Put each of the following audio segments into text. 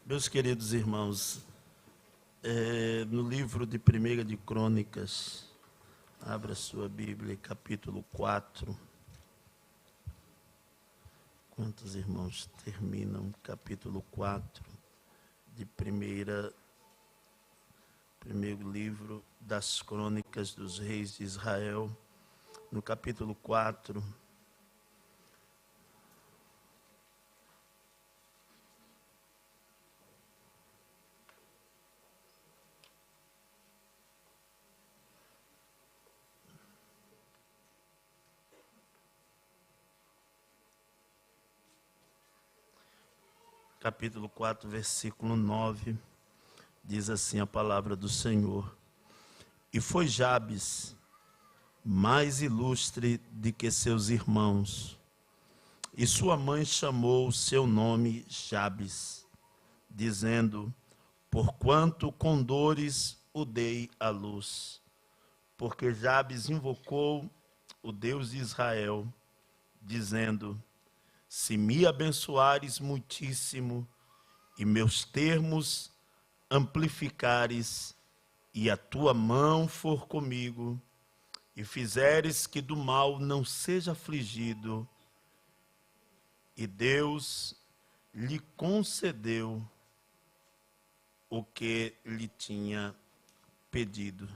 Meus queridos irmãos, no livro de 1 de Crônicas, abra sua Bíblia, capítulo 4. Quantos irmãos terminam capítulo 4 de primeiro livro das Crônicas dos Reis de Israel, no capítulo 4. Capítulo 4, versículo 9, diz assim a palavra do Senhor: E foi Jabes mais ilustre do que seus irmãos, e sua mãe chamou o seu nome Jabes, dizendo: Porquanto com dores o dei à luz. Porque Jabes invocou o Deus de Israel, dizendo: Se me abençoares muitíssimo, e meus termos amplificares, e a tua mão for comigo, e fizeres que do mal não seja afligido, e Deus lhe concedeu o que lhe tinha pedido.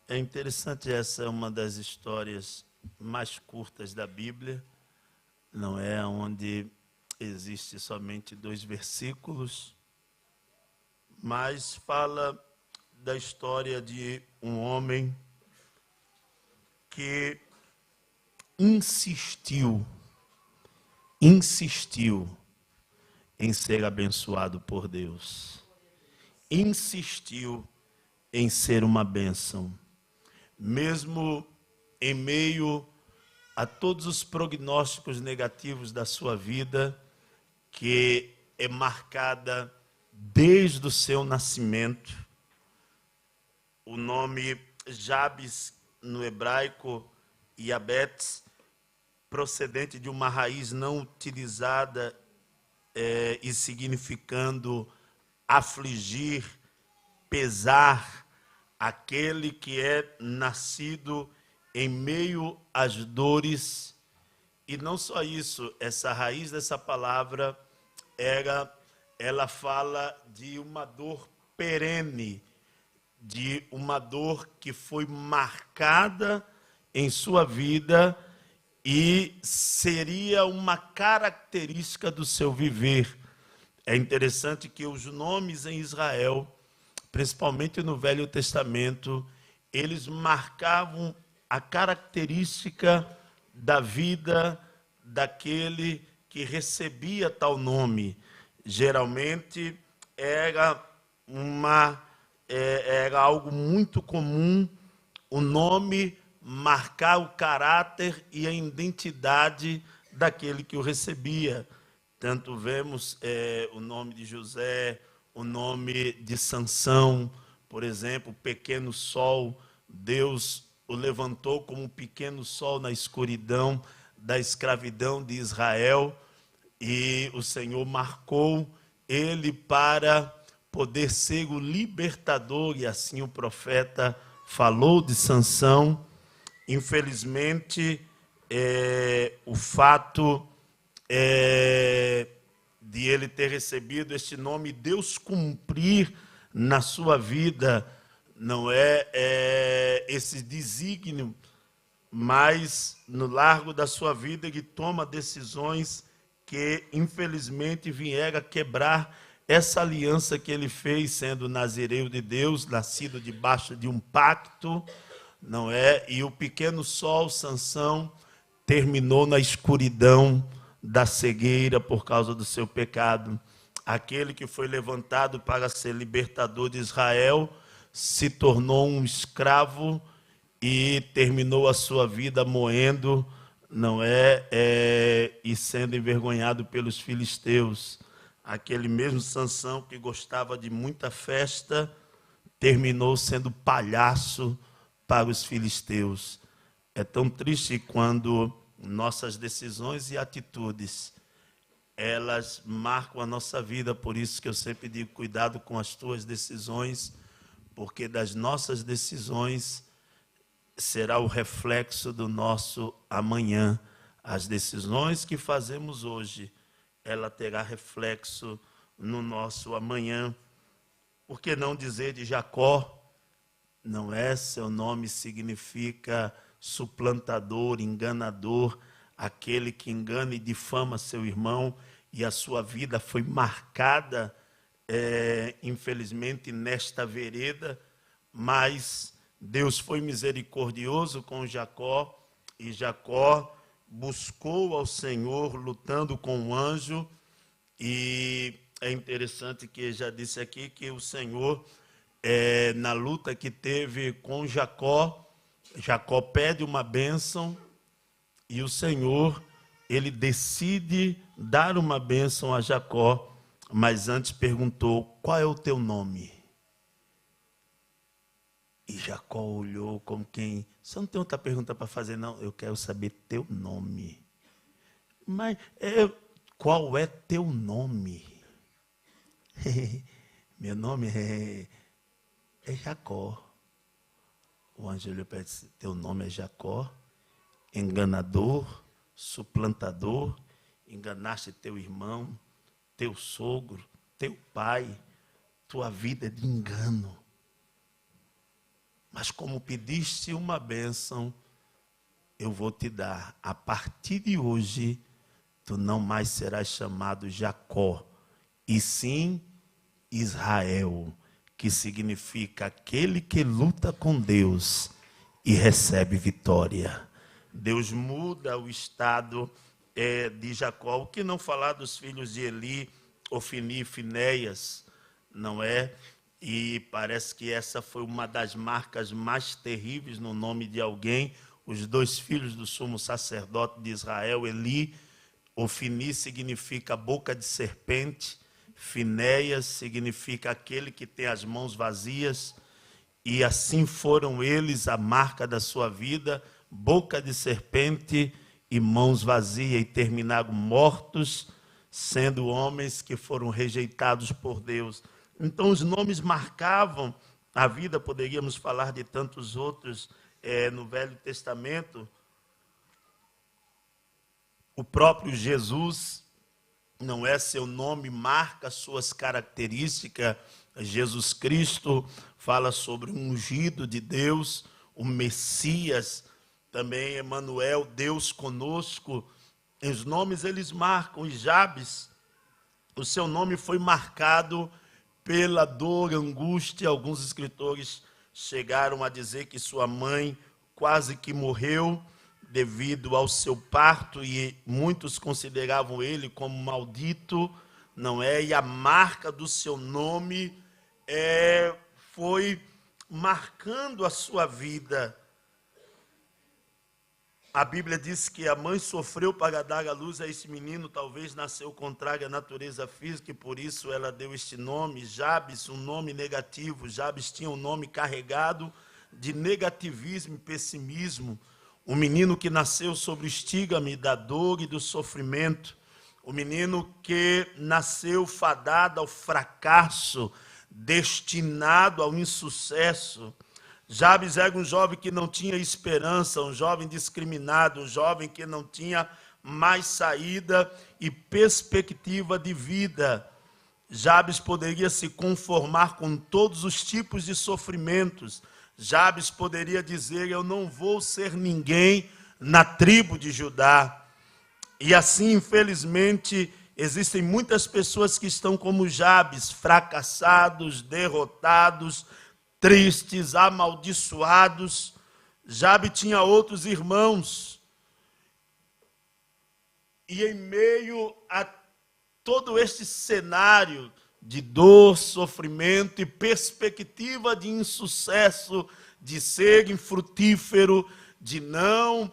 É interessante, essa é uma das histórias mais curtas da Bíblia, não é onde existe somente 2 versículos, mas fala da história de um homem que insistiu em ser abençoado por Deus, insistiu em ser uma bênção, mesmo em meio a todos os prognósticos negativos da sua vida, que é marcada desde o seu nascimento. O nome Jabes, no hebraico, Yabetz, procedente de uma raiz não utilizada e significando afligir, pesar, aquele que é nascido em meio às dores. E não só isso, essa raiz dessa palavra ela fala de uma dor perene, de uma dor que foi marcada em sua vida e seria uma característica do seu viver. É interessante que os nomes em Israel, principalmente no Velho Testamento, eles marcavam a característica da vida daquele que recebia tal nome. Geralmente era algo muito comum o nome marcar o caráter e a identidade daquele que o recebia. Tanto vemos o nome de José, o nome de Sansão, por exemplo, pequeno sol. Deus o levantou como um pequeno sol na escuridão da escravidão de Israel, e o Senhor marcou ele para poder ser o libertador, e assim o profeta falou de Sansão. Infelizmente, o fato de ele ter recebido este nome, Deus cumprir na sua vida, não é esse desígnio, mas no largo da sua vida ele toma decisões que infelizmente vieram a quebrar essa aliança que ele fez, sendo nazireu de Deus, nascido debaixo de um pacto, não é? E o pequeno sol, Sansão, terminou na escuridão da cegueira por causa do seu pecado. Aquele que foi levantado para ser libertador de Israel se tornou um escravo e terminou a sua vida moendo, não é? E sendo envergonhado pelos filisteus. Aquele mesmo Sansão que gostava de muita festa terminou sendo palhaço para os filisteus. É tão triste quando nossas decisões e atitudes elas marcam a nossa vida. Por isso que eu sempre digo, cuidado com as tuas decisões, porque das nossas decisões será o reflexo do nosso amanhã. As decisões que fazemos hoje, ela terá reflexo no nosso amanhã. Por que não dizer de Jacó? Não é? Seu nome significa suplantador, enganador, aquele que engana e difama seu irmão, e a sua vida foi marcada, infelizmente, nesta vereda, mas Deus foi misericordioso com Jacó, e Jacó buscou ao Senhor, lutando com o anjo, e é interessante que já disse aqui que o Senhor, na luta que teve com Jacó, Jacó pede uma bênção, e o Senhor, ele decide dar uma bênção a Jacó, mas antes perguntou: qual é o teu nome? E Jacó olhou como quem: você não tem outra pergunta para fazer, não? Eu quero saber teu nome. Mas qual é teu nome? Meu nome é Jacó. O anjo olhou para ele e disse: teu nome é Jacó? Enganador, suplantador, enganaste teu irmão, teu sogro, teu pai, tua vida é de engano. Mas como pediste uma bênção, eu vou te dar. A partir de hoje, tu não mais serás chamado Jacó, e sim Israel, que significa aquele que luta com Deus e recebe vitória. Deus muda o estado de Jacó. O que não falar dos filhos de Eli, Ofni e Finéias, não é? E parece que essa foi uma das marcas mais terríveis no nome de alguém. Os dois filhos do sumo sacerdote de Israel, Eli, Ofni significa boca de serpente, Finéias significa aquele que tem as mãos vazias, e assim foram eles a marca da sua vida, boca de serpente e mãos vazias, e terminaram mortos, sendo homens que foram rejeitados por Deus. Então os nomes marcavam a vida. Poderíamos falar de tantos outros no Velho Testamento. O próprio Jesus, não é? Seu nome marca suas características. Jesus Cristo fala sobre o ungido de Deus, o Messias, também Emanuel, Deus conosco. Os nomes eles marcam. E Jabes, o seu nome foi marcado pela dor, angústia. Alguns escritores chegaram a dizer que sua mãe quase que morreu devido ao seu parto, e muitos consideravam ele como maldito, não é? E a marca do seu nome foi marcando a sua vida. A Bíblia diz que a mãe sofreu para dar à luz a esse menino, talvez nasceu contrário à natureza física, e por isso ela deu este nome, Jabes, um nome negativo. Jabes tinha um nome carregado de negativismo e pessimismo. Um menino que nasceu sobre o estigma da dor e do sofrimento. Um menino que nasceu fadado ao fracasso, destinado ao insucesso. Jabes era um jovem que não tinha esperança, um jovem discriminado, um jovem que não tinha mais saída e perspectiva de vida. Jabes poderia se conformar com todos os tipos de sofrimentos. Jabes poderia dizer: eu não vou ser ninguém na tribo de Judá. E assim, infelizmente, existem muitas pessoas que estão como Jabes, fracassados, derrotados, tristes, amaldiçoados. Jabes tinha outros irmãos. E em meio a todo este cenário de dor, sofrimento e perspectiva de insucesso, de ser infrutífero, de não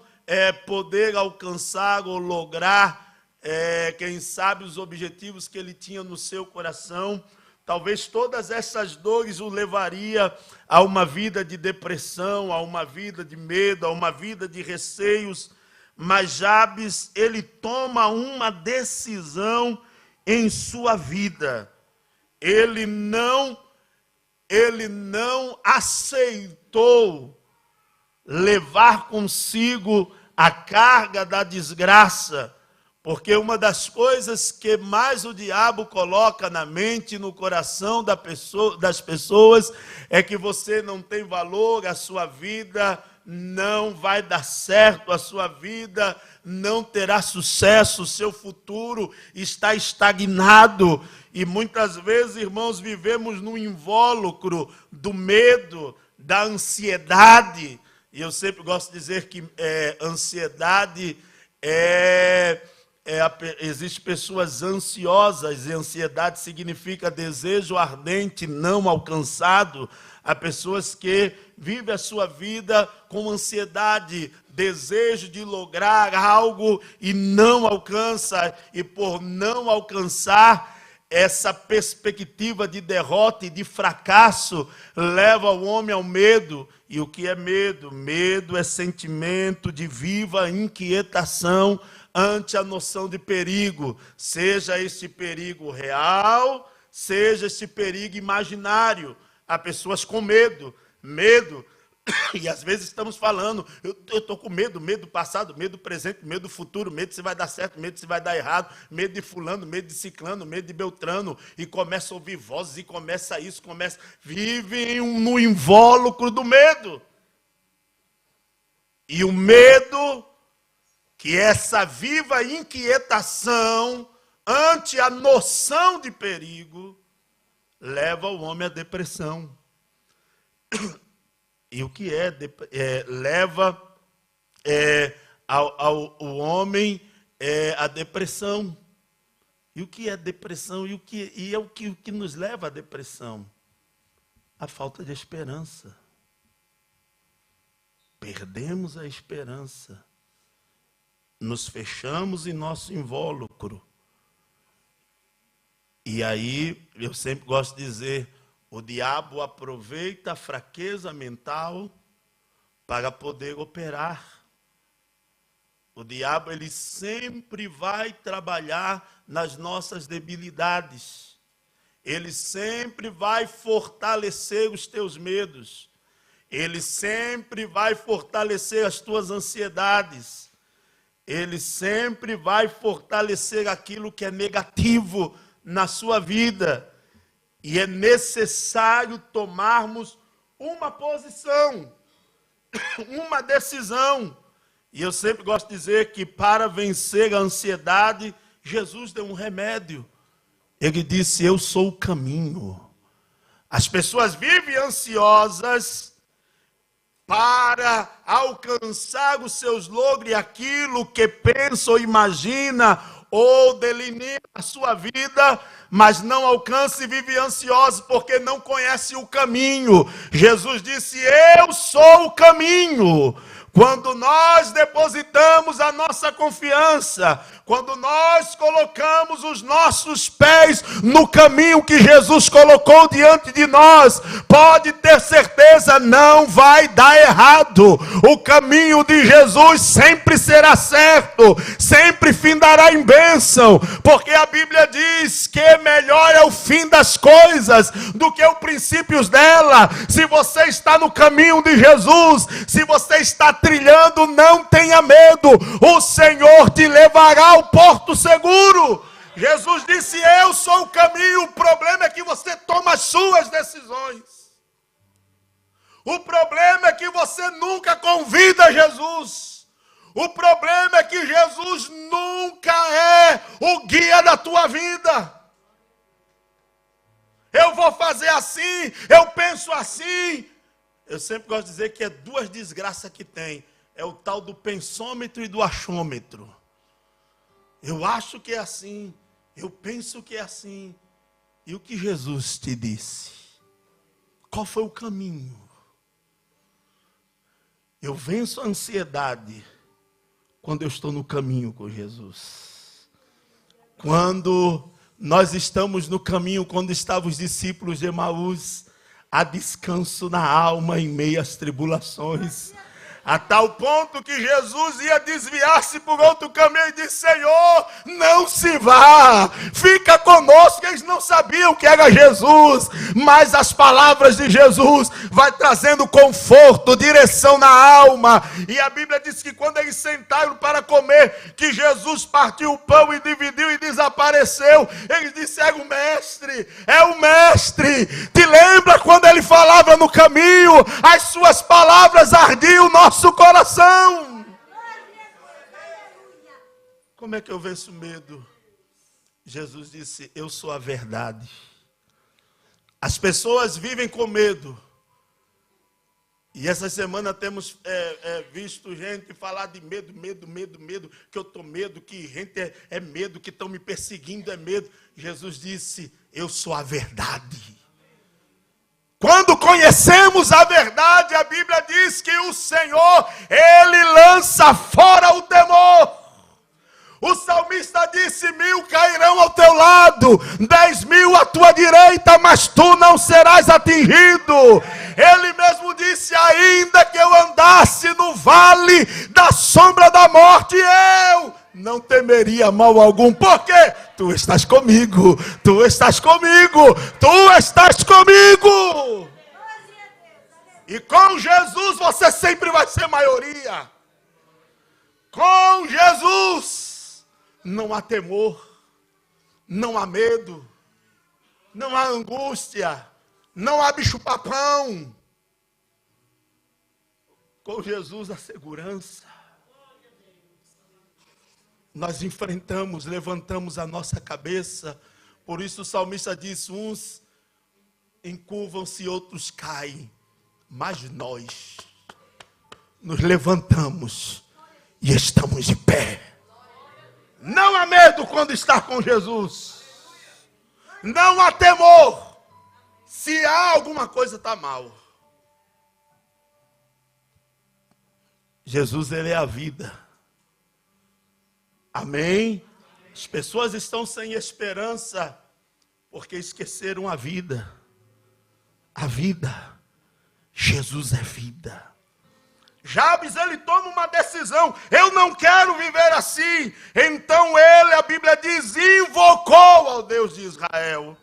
poder alcançar ou lograr, quem sabe, os objetivos que ele tinha no seu coração. Talvez todas essas dores o levaria a uma vida de depressão, a uma vida de medo, a uma vida de receios. mas Jabes, ele toma uma decisão em sua vida. Ele não aceitou levar consigo a carga da desgraça, porque uma das coisas que mais o diabo coloca na mente e no coração das pessoas é que você não tem valor, a sua vida não vai dar certo, a sua vida não terá sucesso, o seu futuro está estagnado. E muitas vezes, irmãos, vivemos no invólucro do medo, da ansiedade. E eu sempre gosto de dizer que ansiedade existem pessoas ansiosas, e ansiedade significa desejo ardente não alcançado. Há pessoas que vivem a sua vida com ansiedade, desejo de lograr algo e não alcança, e por não alcançar, essa perspectiva de derrota e de fracasso leva o homem ao medo. E o que é medo? Medo é sentimento de viva inquietação ante a noção de perigo, seja esse perigo real, seja esse perigo imaginário. Há pessoas com medo, e às vezes estamos falando, eu estou com medo do passado, medo do presente, medo do futuro, medo se vai dar certo, medo se vai dar errado, medo de fulano, medo de ciclano, medo de beltrano, e começa a ouvir vozes, e começa isso, vive no invólucro do medo. E o medo, que é essa viva inquietação ante a noção de perigo, leva o homem à depressão. E o que leva o homem à depressão. E o que é depressão? E é o que nos leva à depressão? A falta de esperança. Perdemos a esperança. Nos fechamos em nosso invólucro. E aí, eu sempre gosto de dizer, o diabo aproveita a fraqueza mental para poder operar. O diabo, ele sempre vai trabalhar nas nossas debilidades. Ele sempre vai fortalecer os teus medos. Ele sempre vai fortalecer as tuas ansiedades. Ele sempre vai fortalecer aquilo que é negativo na sua vida. E é necessário tomarmos uma posição, uma decisão. E eu sempre gosto de dizer que para vencer a ansiedade, Jesus deu um remédio. Ele disse, eu sou o caminho. As pessoas vivem ansiosas para alcançar os seus logros e aquilo que pensa ou imagina ou delinea a sua vida, mas não alcança e vive ansioso porque não conhece o caminho. Jesus disse, eu sou o caminho. Quando nós depositamos a nossa confiança, quando nós colocamos os nossos pés no caminho que Jesus colocou diante de nós, pode ter certeza, não vai dar errado. O caminho de Jesus sempre será certo, sempre findará em bênção, porque a Bíblia diz que melhor é o fim das coisas do que os princípios dela. Se você está no caminho de Jesus, se você está trilhando, não tenha medo, o Senhor te levará ao porto seguro. Jesus disse, eu sou o caminho. O problema é que você toma as suas decisões. O problema é que você nunca convida Jesus. O problema é que Jesus nunca é o guia da tua vida. Eu vou fazer assim, eu penso assim. Eu sempre gosto de dizer que é duas desgraças que tem. É o tal do pensômetro e do achômetro. Eu acho que é assim, eu penso que é assim. E o que Jesus te disse? Qual foi o caminho? Eu venço a ansiedade quando eu estou no caminho com Jesus. Quando nós estamos no caminho, quando estavam os discípulos de Emaús, há descanso na alma em meio às tribulações. A tal ponto que Jesus ia desviar-se por outro caminho e disse: Senhor, não se vá, fica conosco. Eles não sabiam que era Jesus, mas as palavras de Jesus vai trazendo conforto, direção na alma. E a Bíblia diz que quando eles sentaram para comer, que Jesus partiu o pão e dividiu e desapareceu. Eles disseram: mestre, é o mestre. Te lembra quando ele falava no caminho? As suas palavras ardiam o nosso coração. Como é que eu venço o medo? Jesus disse: eu sou a verdade. As pessoas vivem com medo. E essa semana temos visto gente falar de medo, que eu estou medo, que gente é medo, que estão me perseguindo é medo. Jesus disse: eu sou a verdade. Quando conhecemos a verdade, a Bíblia diz que o Senhor, Ele lança fora o temor. O salmista disse: 1000 cairão ao teu lado, 10.000 à tua direita, mas tu não serás atingido. Ele mesmo disse: ainda que eu andasse no vale da sombra da morte, eu não temeria mal algum, porque tu estás comigo, tu estás comigo, tu estás comigo. E com Jesus você sempre vai ser maioria. Com Jesus não há temor, não há medo, não há angústia, não há bicho-papão. Com Jesus a segurança. Nós enfrentamos, levantamos a nossa cabeça. Por isso o salmista diz: uns encurvam-se, outros caem, mas nós nos levantamos e estamos de pé. Não há medo quando está com Jesus. Não há temor. Se há alguma coisa está mal. Jesus, Ele é a vida. Amém? As pessoas estão sem esperança porque esqueceram a vida. A vida. Jesus é vida. Jabes, ele toma uma decisão: eu não quero viver assim. Então ele, a Bíblia diz, invocou ao Deus de Israel.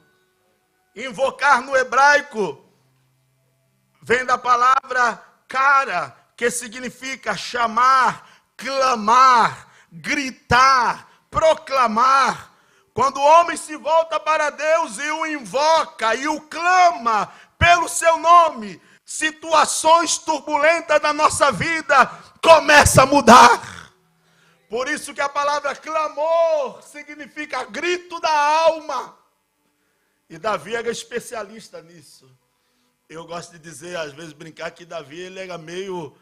Invocar no hebraico vem da palavra cara, que significa chamar, clamar, gritar, proclamar. Quando o homem se volta para Deus e o invoca e o clama pelo seu nome, situações turbulentas da nossa vida começam a mudar. Por isso que a palavra clamor significa grito da alma. E Davi era especialista nisso. Eu gosto de dizer, às vezes brincar, que Davi ele era meio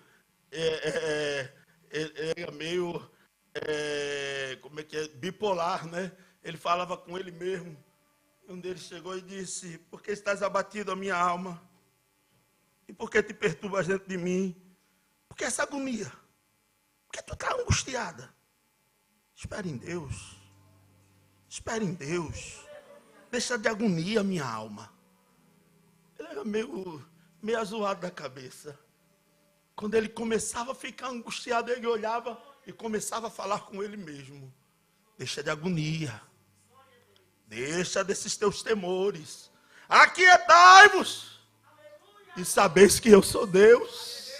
como é que é? Bipolar, né? Ele falava com ele mesmo. Um deles chegou e disse: por que estás abatido a minha alma? E por que te perturbas dentro de mim? Por que essa agonia? Por que tu está angustiada? Espere em Deus. Espere em Deus. Deixa de agonia, minha alma. Ele era meio azoado da cabeça. Quando ele começava a ficar angustiado, ele olhava e começava a falar com ele mesmo: deixa de agonia. Deixa desses teus temores. Aquietai-vos e sabeis que eu sou Deus.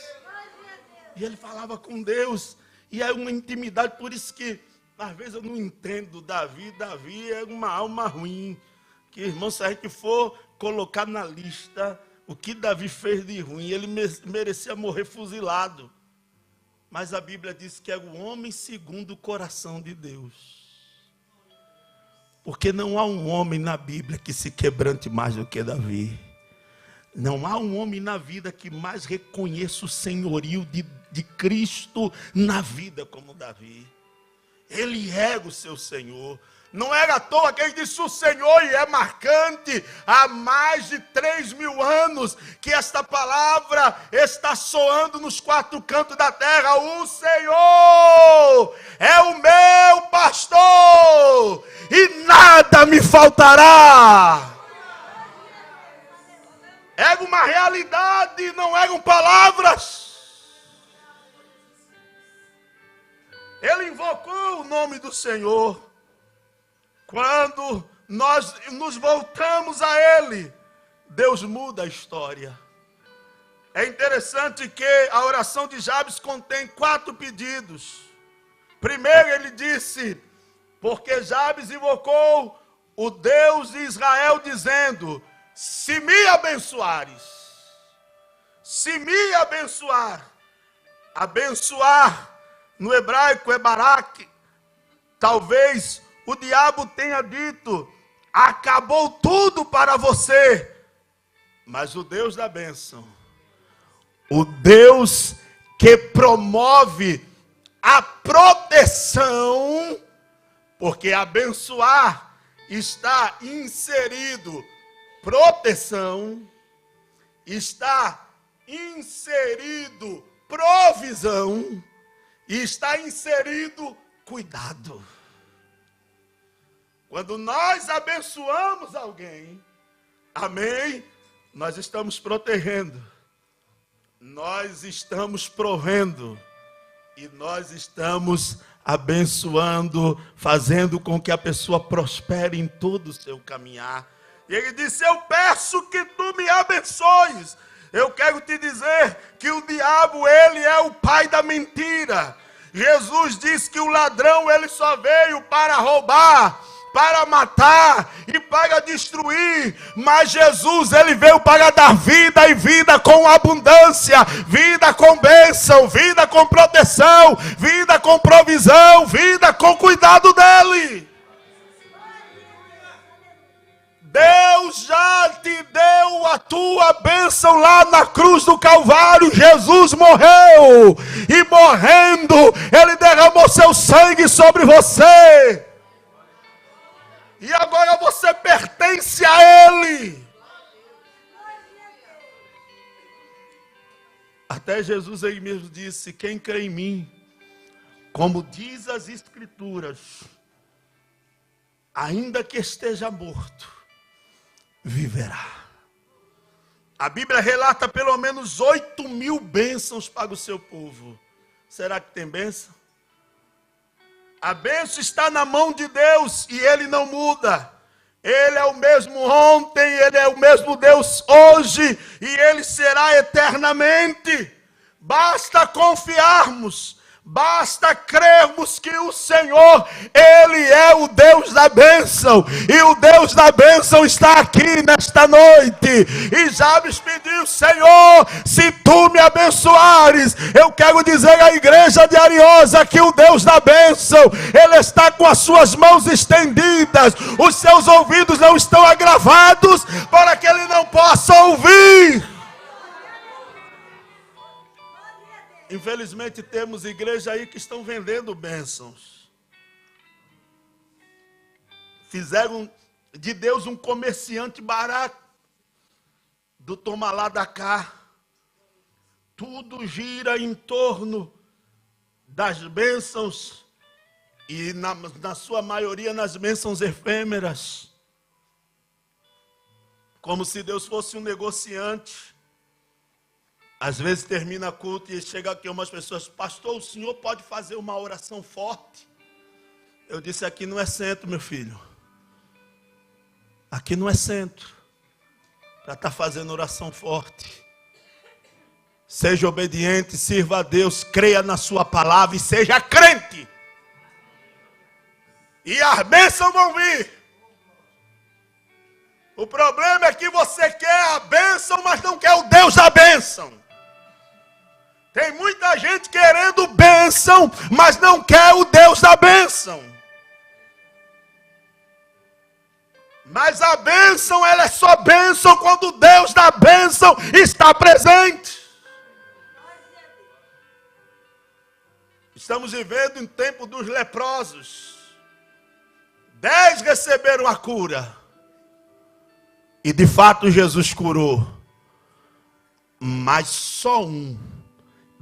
E ele falava com Deus. E é uma intimidade. Por isso que às vezes eu não entendo Davi. Davi é uma alma ruim. Que, irmão, se a gente for colocar na lista o que Davi fez de ruim, ele merecia morrer fuzilado. Mas a Bíblia diz que é o homem segundo o coração de Deus. Porque não há um homem na Bíblia que se quebrante mais do que Davi. Não há um homem na vida que mais reconheça o senhorio de Cristo na vida como Davi. Ele era o seu Senhor. Não era à toa que ele disse o Senhor, e é marcante, há mais de 3.000 anos que esta palavra está soando nos 4 cantos da terra. O Senhor é o meu pastor e nada me faltará. Era uma realidade, não eram palavras. Ele invocou o nome do Senhor. Quando nós nos voltamos a Ele, Deus muda a história. É interessante que a oração de Jabes contém 4 pedidos. Primeiro ele disse, porque Jabes invocou o Deus de Israel, dizendo, se me abençoares, se me abençoar. Abençoar no hebraico é barak. Talvez o diabo tenha dito, acabou tudo para você. Mas o Deus da bênção, o Deus que promove a proteção, porque abençoar está inserido proteção, está inserido provisão, e está inserido cuidado. Quando nós abençoamos alguém, amém, nós estamos protegendo, nós estamos provendo, e nós estamos abençoando, fazendo com que a pessoa prospere em todo o seu caminhar. E ele disse, eu peço que tu me abençoes. Eu quero te dizer que o diabo, ele é o pai da mentira. Jesus disse que o ladrão, ele só veio para roubar, para matar e para destruir, mas Jesus, ele veio para dar vida, e vida com abundância, vida com bênção, vida com proteção, vida com provisão, vida com cuidado dele. Deus já te deu a tua bênção lá na cruz do Calvário. Jesus morreu, e morrendo, ele derramou seu sangue sobre você. E agora você pertence a Ele. Até Jesus aí mesmo disse, quem crê em mim, como diz as Escrituras, ainda que esteja morto, viverá. A Bíblia relata pelo menos 8.000 bênçãos para o seu povo. Será que tem bênção? A bênção está na mão de Deus e Ele não muda. Ele é o mesmo ontem, Ele é o mesmo Deus hoje e Ele será eternamente. Basta confiarmos, basta crermos que o Senhor, Ele é o Deus da bênção. E o Deus da bênção está aqui nesta noite. E Jabes pediu, Senhor, se tu me abençoares, eu quero dizer à igreja de Ariosa que o Deus da bênção, Ele está com as suas mãos estendidas. Os seus ouvidos não estão agravados para que Ele não possa ouvir. Infelizmente temos igrejas aí que estão vendendo bênçãos. Fizeram de Deus um comerciante barato. Do toma lá da cá. Tudo gira em torno das bênçãos. E na sua maioria nas bênçãos efêmeras. Como se Deus fosse um negociante. Às vezes termina culto e chega aqui umas pessoas, pastor, o senhor pode fazer uma oração forte? Eu disse, aqui não é centro, meu filho. Aqui não é centro para estar fazendo oração forte. Seja obediente, sirva a Deus, creia na sua palavra e seja crente. E as bênçãos vão vir. O problema é que você quer a bênção, mas não quer o Deus da bênção. Tem muita gente querendo bênção, mas não quer o Deus da bênção. Mas a bênção, ela é só bênção quando o Deus da bênção está presente. Estamos vivendo em tempo dos leprosos. 10 receberam a cura. E de fato Jesus curou. Mas só um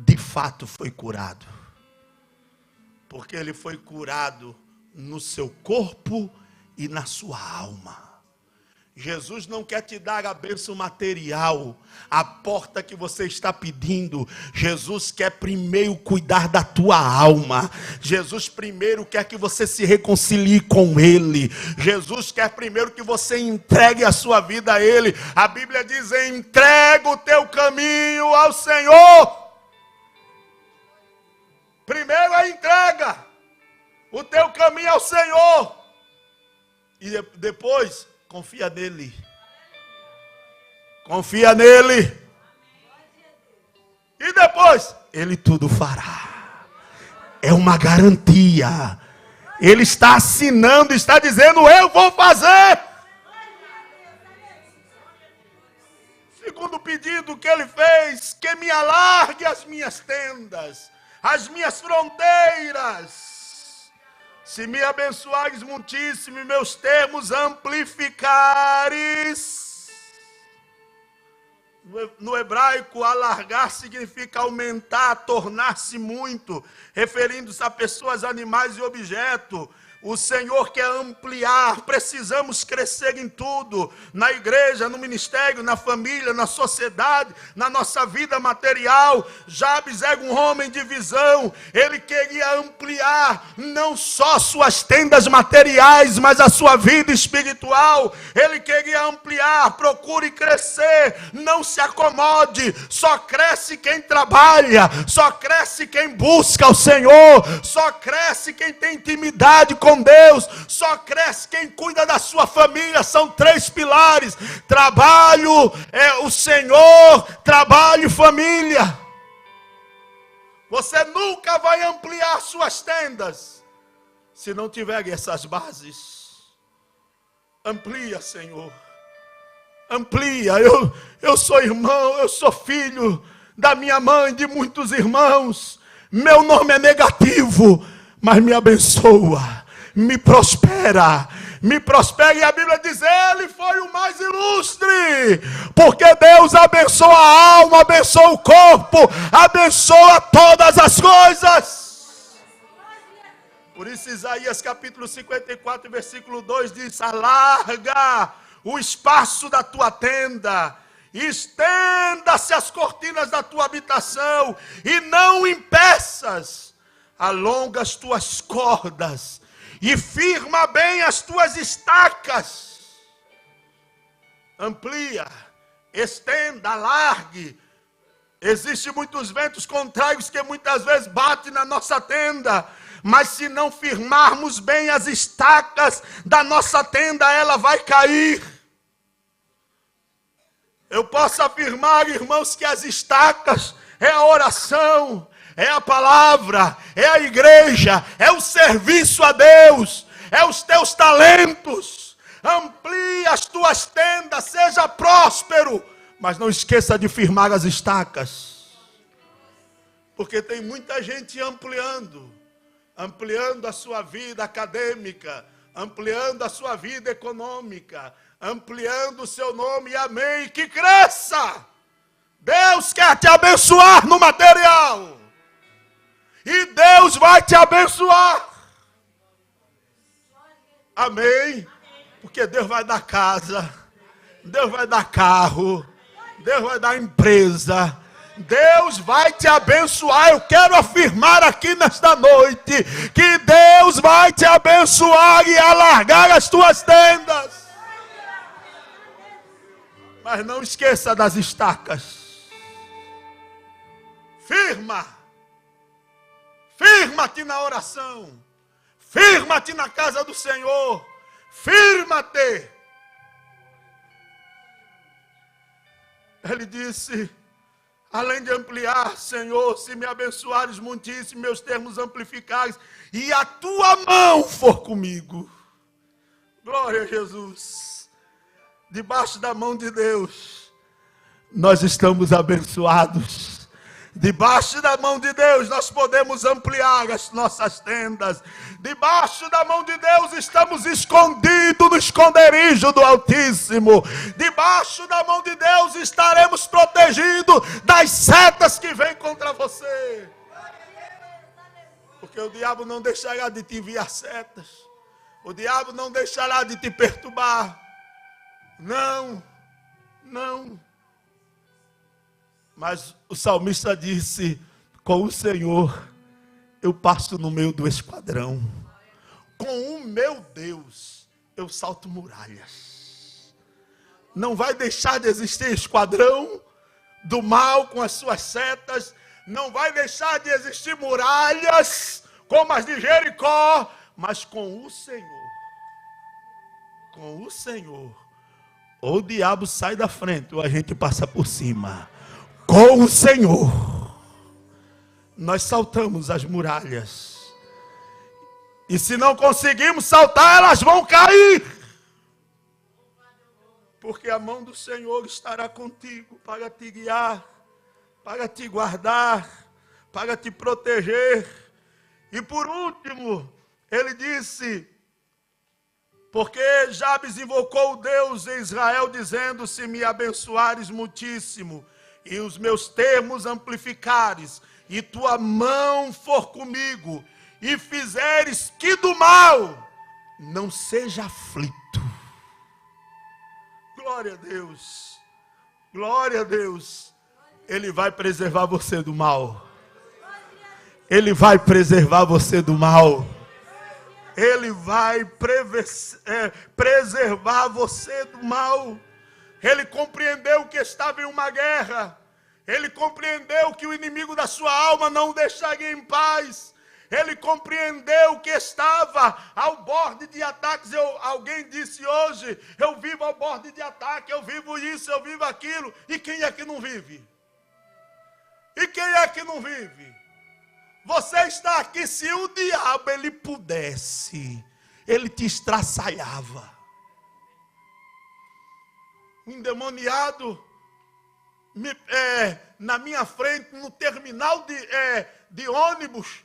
de fato foi curado, porque ele foi curado no seu corpo e na sua alma. Jesus não quer te dar a bênção material, a porta que você está pedindo. Jesus quer primeiro cuidar da tua alma. Jesus primeiro quer que você se reconcilie com Ele. Jesus quer primeiro que você entregue a sua vida a Ele. A Bíblia diz: entrega o teu caminho ao Senhor. Primeiro a entrega o teu caminho ao Senhor. E depois, confia nele. Confia nele. E depois, ele tudo fará. É uma garantia. Ele está assinando, está dizendo: eu vou fazer. Segundo pedido que ele fez: que me alargue as minhas tendas, as minhas fronteiras. Se me abençoares muitíssimo e meus termos amplificares. No hebraico, alargar significa aumentar, tornar-se muito, referindo-se a pessoas, animais e objetos. O Senhor quer ampliar, precisamos crescer em tudo, na igreja, no ministério, na família, na sociedade, na nossa vida material. Jabes era um homem de visão, ele queria ampliar não só suas tendas materiais, mas a sua vida espiritual. Ele queria ampliar, procure crescer, não se acomode. Só cresce quem trabalha, só cresce quem busca o Senhor, só cresce quem tem intimidade com Deus, só cresce quem cuida da sua família. São 3 pilares: trabalho, o Senhor, trabalho e família. Você nunca vai ampliar suas tendas se não tiver essas bases. Amplia, Senhor, amplia. Eu sou irmão, eu sou filho da minha mãe, de muitos irmãos. Meu nome é negativo, mas me abençoa, me prospera, e a Bíblia diz: ele foi o mais ilustre, porque Deus abençoa a alma, abençoa o corpo, abençoa todas as coisas. Por isso Isaías capítulo 54, versículo 2 diz: alarga o espaço da tua tenda, estenda-se as cortinas da tua habitação, e não impeças, alonga as tuas cordas, e firma bem as tuas estacas. Amplia, estenda, alargue. Existem muitos ventos contrários que muitas vezes batem na nossa tenda, mas se não firmarmos bem as estacas da nossa tenda, ela vai cair. Eu posso afirmar, irmãos, que as estacas é a oração, é a palavra, é a igreja, é o serviço a Deus, é os teus talentos. Amplie as tuas tendas, seja próspero, mas não esqueça de firmar as estacas. Porque tem muita gente ampliando a sua vida acadêmica, ampliando a sua vida econômica, ampliando o seu nome, amém, que cresça. Deus quer te abençoar no material. E Deus vai te abençoar. Amém? Porque Deus vai dar casa, Deus vai dar carro, Deus vai dar empresa, Deus vai te abençoar. Eu quero afirmar aqui nesta noite que Deus vai te abençoar e alargar as tuas tendas. Mas não esqueça das estacas. Firma-te na oração, firma-te na casa do Senhor, firma-te. Ele disse: além de ampliar, Senhor, se me abençoares muitíssimo, meus termos amplificares, e a tua mão for comigo. Glória a Jesus. Debaixo da mão de Deus, nós estamos abençoados. Debaixo da mão de Deus nós podemos ampliar as nossas tendas. Debaixo da mão de Deus estamos escondidos no esconderijo do Altíssimo. Debaixo da mão de Deus estaremos protegidos das setas que vêm contra você. Porque o diabo não deixará de te enviar setas. O diabo não deixará de te perturbar. Não, não. Mas o salmista disse: com o Senhor eu passo no meio do esquadrão. Com o meu Deus eu salto muralhas. Não vai deixar de existir esquadrão do mal com as suas setas. Não vai deixar de existir muralhas como as de Jericó. Mas com o Senhor, ou o diabo sai da frente ou a gente passa por cima. Com o Senhor nós saltamos as muralhas. E se não conseguimos saltar, elas vão cair. Porque a mão do Senhor estará contigo para te guiar, para te guardar, para te proteger. E por último, ele disse: porque Jabes invocou o Deus de Israel, dizendo: se me abençoares muitíssimo, e os meus termos amplificares, e tua mão for comigo, e fizeres que do mal não seja aflito. Glória a Deus, glória a Deus. Ele vai preservar você do mal. Ele vai preservar você do mal. Ele vai preservar você do mal. Ele compreendeu que estava em uma guerra. Ele compreendeu que o inimigo da sua alma não o deixaria em paz. Ele compreendeu que estava ao borde de ataques. Alguém disse hoje: eu vivo ao borde de ataque, eu vivo isso, eu vivo aquilo. E quem é que não vive? E quem é que não vive? Você está aqui, se o diabo ele pudesse, ele te estraçalhava. Um endemoniado na minha frente, no terminal de ônibus,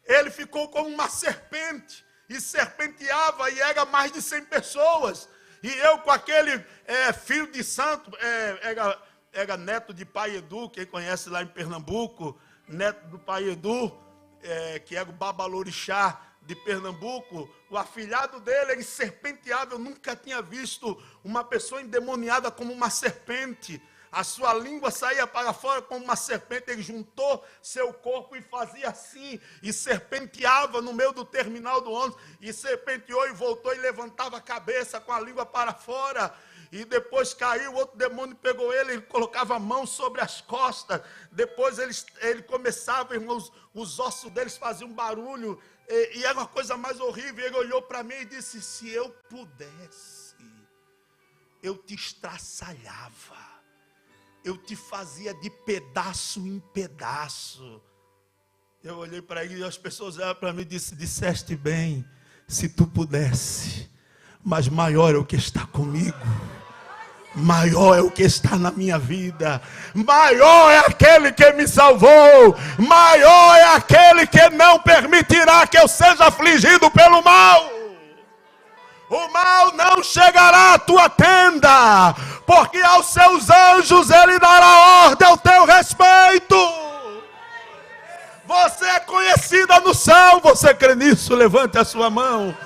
ele ficou como uma serpente, e serpenteava, e era mais de 100 pessoas, e eu com aquele filho de santo, era neto de Pai Edu, quem conhece lá em Pernambuco, neto do Pai Edu, que era o Babalorixá de Pernambuco. O afilhado dele, ele serpenteava. Eu nunca tinha visto uma pessoa endemoniada como uma serpente. A sua língua saía para fora como uma serpente. Ele juntou seu corpo e fazia assim, e serpenteava no meio do terminal do ônibus, e serpenteou e voltou e levantava a cabeça com a língua para fora. E depois caiu, outro demônio pegou ele, ele colocava a mão sobre as costas. Depois ele começava, irmãos, os ossos deles faziam um barulho, e era uma coisa mais horrível. Ele olhou para mim e disse: se eu pudesse, eu te estraçalhava, eu te fazia de pedaço em pedaço. Eu olhei para ele e as pessoas olharam para mim e disseram: disseste bem, se tu pudesse, mas maior é o que está comigo. Maior é o que está na minha vida. Maior é aquele que me salvou. Maior é aquele que não permitirá que eu seja afligido pelo mal. O mal não chegará à tua tenda, porque aos seus anjos ele dará ordem ao teu respeito. Você é conhecida no céu. Você crê nisso? Levante a sua mão.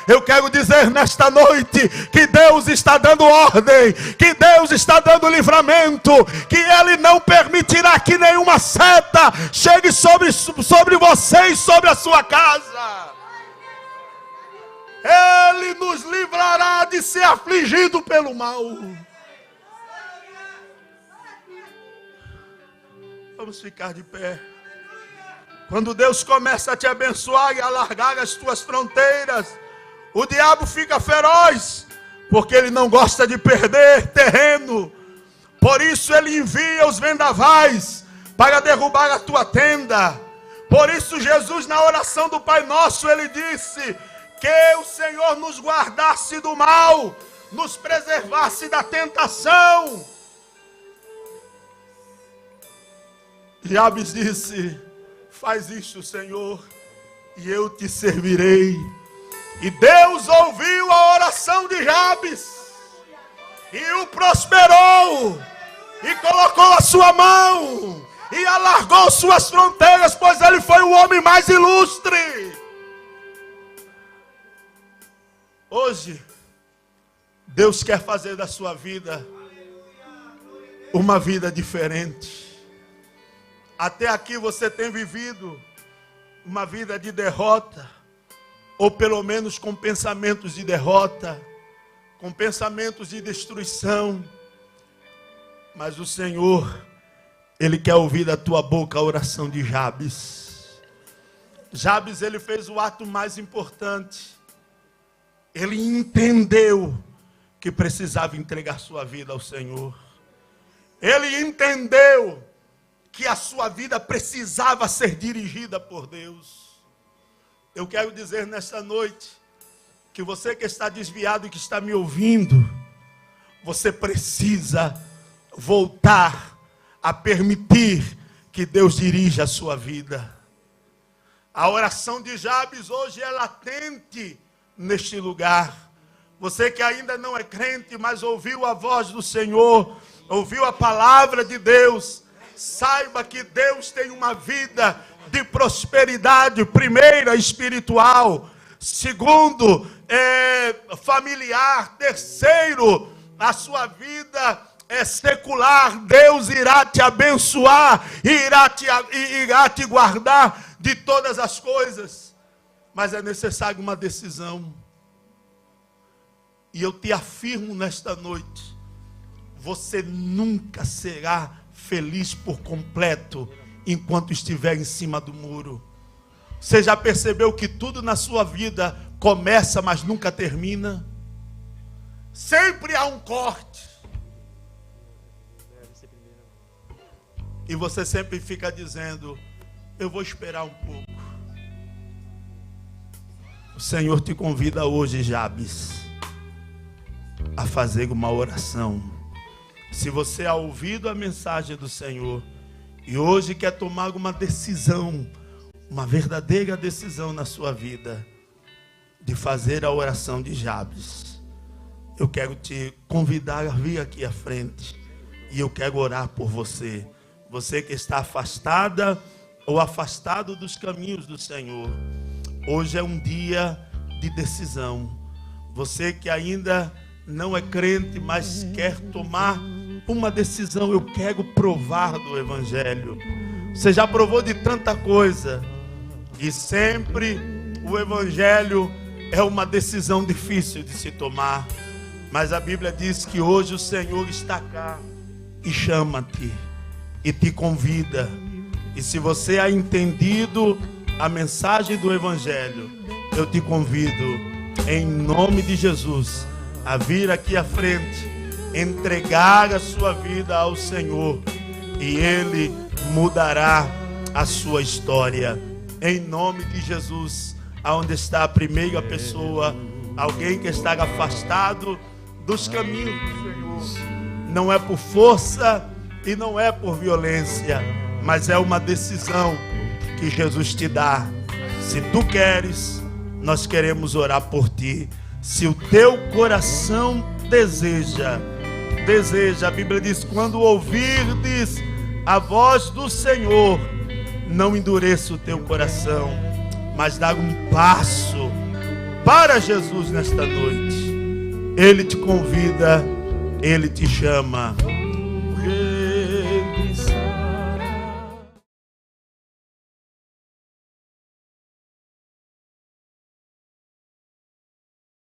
Eu quero dizer nesta noite que Deus está dando ordem, que Deus está dando livramento, que Ele não permitirá que nenhuma seta chegue sobre você e sobre a sua casa. Ele nos livrará de ser afligido pelo mal. Vamos ficar de pé. Quando Deus começa a te abençoar e alargar as tuas fronteiras, o diabo fica feroz, porque ele não gosta de perder terreno. Por isso ele envia os vendavais para derrubar a tua tenda. Por isso Jesus, na oração do Pai Nosso, ele disse: que o Senhor nos guardasse do mal, nos preservasse da tentação. Jabes disse: faz isso, Senhor, e eu te servirei. E Deus ouviu a oração de Jabes, e o prosperou, e colocou a sua mão, e alargou suas fronteiras, pois ele foi o homem mais ilustre. Hoje, Deus quer fazer da sua vida uma vida diferente. Até aqui você tem vivido uma vida de derrota, ou pelo menos com pensamentos de derrota, com pensamentos de destruição. Mas o Senhor, Ele quer ouvir da tua boca a oração de Jabes. Jabes, ele fez o ato mais importante. Ele entendeu que precisava entregar sua vida ao Senhor. Ele entendeu que a sua vida precisava ser dirigida por Deus. Eu quero dizer nesta noite, que você que está desviado e que está me ouvindo, você precisa voltar a permitir que Deus dirija a sua vida. A oração de Jabes hoje é latente neste lugar. Você que ainda não é crente, mas ouviu a voz do Senhor, ouviu a palavra de Deus, saiba que Deus tem uma vida de prosperidade, primeira, espiritual, segundo, familiar, terceiro, a sua vida é secular. Deus irá te abençoar, irá te guardar de todas as coisas, mas é necessário uma decisão. E eu te afirmo nesta noite, você nunca será feliz por completo enquanto estiver em cima do muro. Você já percebeu que tudo na sua vida começa, mas nunca termina? Sempre há um corte. E você sempre fica dizendo, eu vou esperar um pouco. O Senhor te convida hoje, Jabes, a fazer uma oração. Se você ha ouvido a mensagem do Senhor e hoje quer tomar uma decisão, uma verdadeira decisão na sua vida, de fazer a oração de Jabes, eu quero te convidar a vir aqui à frente e eu quero orar por você. Você que está afastada ou afastado dos caminhos do Senhor, hoje é um dia de decisão. Você que ainda não é crente, mas quer tomar uma decisão, eu quero provar do Evangelho. Você já provou de tanta coisa, e sempre o Evangelho é uma decisão difícil de se tomar, mas a Bíblia diz que hoje o Senhor está cá e chama-te e te convida. E se você ha entendido a mensagem do Evangelho, eu te convido, em nome de Jesus, a vir aqui à frente, entregar a sua vida ao Senhor, e Ele mudará a sua história. Em nome de Jesus, aonde está a primeira pessoa, alguém que está afastado dos caminhos do Senhor, não é por força e não é por violência, mas é uma decisão que Jesus te dá. Se tu queres, nós queremos orar por ti. Se o teu coração deseja, a Bíblia diz, quando ouvirdes a voz do Senhor, não endureça o teu coração, mas dá um passo para Jesus nesta noite. Ele te convida, Ele te chama.